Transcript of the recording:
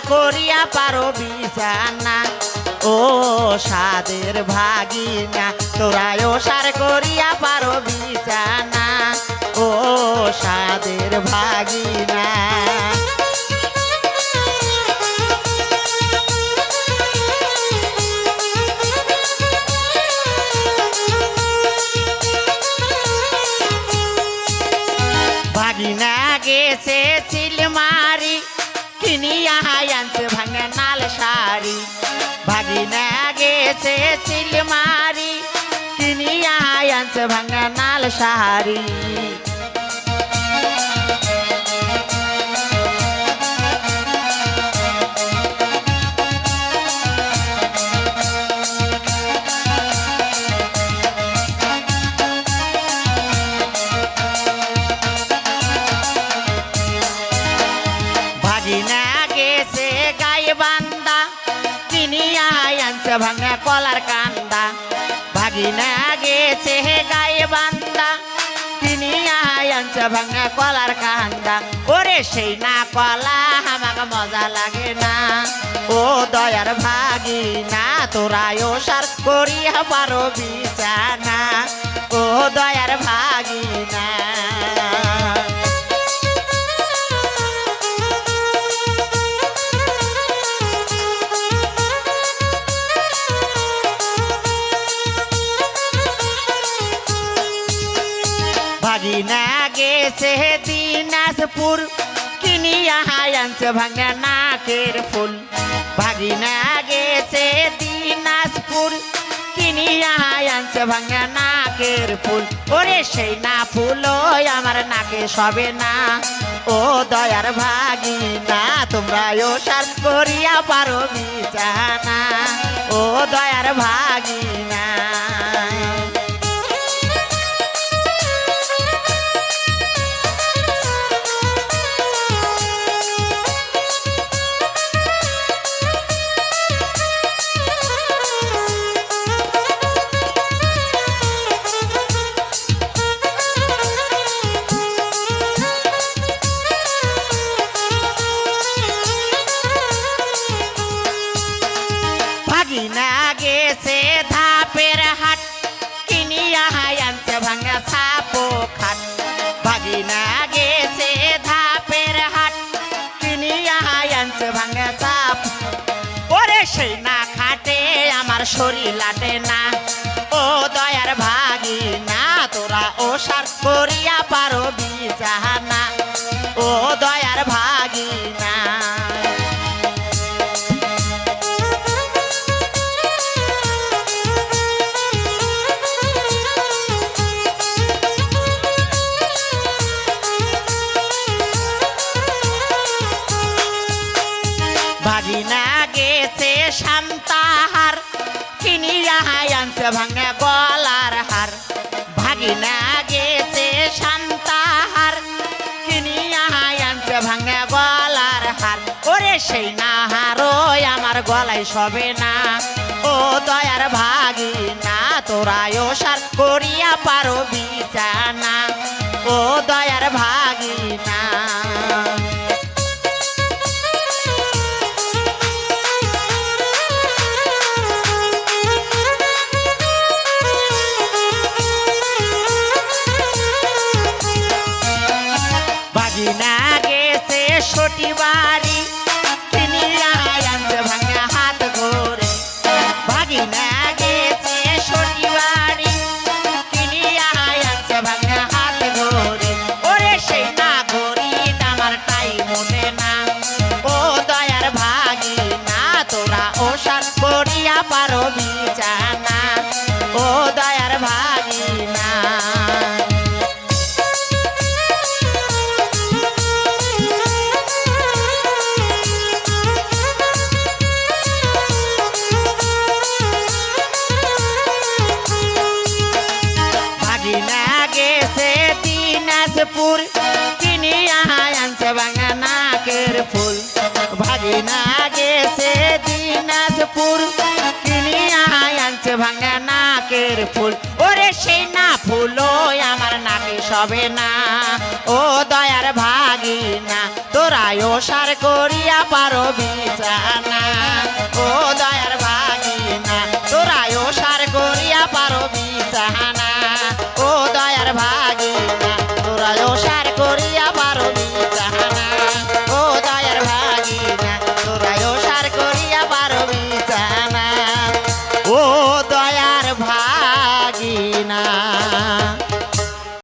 করিয়া পারো বিছানা ও সাদের ভাগিনা তোরা ও সার করিয়া পারো বিছানা ও সাদের ভাগিনা ভাগিনা গেছে চিলমারি কিনিয়া আনছে ভাঙা নাল শাড়ি ভাগিনা গেছে চিলমারি কিনিয়া আনছে ভাঙা নাল শাড়ি ভাঙা কলার কান্দা ভাগিনা গেছে গায়ে বান্দা কিনিয়া আনছে ভাঙা কলার কান্দা ওরে সেই না কলা আমাকে মজা লাগে না ও দয়ার ভাগিনা তোরা ও সার করিয়া পারো বিছানা ও দয়ার ভাগিনা ভাগিনা গেছে দিনাজপুর কিনিয়া আনছে ভাঙা নাকের ফুল ভাগিনা গেছে দিনাজপুর কিনিয়া আনছে ভাঙা নাকের ফুল ওরে সেই না ফুল আমার নাকে সবে না ও দয়ার ভাগিনা তোমরা ও সার করিয়া পারো বিছানা ও দয়ার ভাগিনা ভাগিনা গেছে ধাপের হাট কিনিয়া আনছে ভাঙা ছাপো খাট ভাগিনা গেছে ধাপের হাট কিনিয়া আনছে ভাঙা ছাপ ওরে সেই না খাটে আমার শরীর লাটে না ও দয়ার ভাগিনা তোরা ও সার করিয়া পারো বিছানা ও দয়ার ভাগিনা ভাগিনা গেছে শান্তাহার কিনিয়া আনছে ভাঙা গলার হার ভাগিনা গেছে শান্তাহার কিনিয়া আনছে ভাঙা গলার হার ওরে সেই না হারো আমার গলায় সবে না ও দয়ার ভাগিনা তোরা ও সার করিয়া পারো বিছানা ও দয়ার ভাগিনা ভাগিনা গেছে সটি বাড়ি কিনিয়া আনছে ভাঙা হাত ঘরে ভাগিনা গেছে সটি বাড়ি কিনিয়া আনছে ভাঙা হাত ঘরে ওরে সেই না ঘড়ি আমার টাই মনে না ও দয়ার ভাগিনা তোরা ও সার করিয়া পারো বিছানা ও দয়ার ভাগিনা দিনাজপুর কিনিয়া আনছে ভাঙা নাকের ফুল ভাগিনা গেছে দিনাজপুর কিনিয়া আনছে ভাঙা নাকের ফুল ওরে সেই না ফুল আমার নাকে সবে না ও দয়ার ভাগিনা তোরা ও সার করিয়া পারো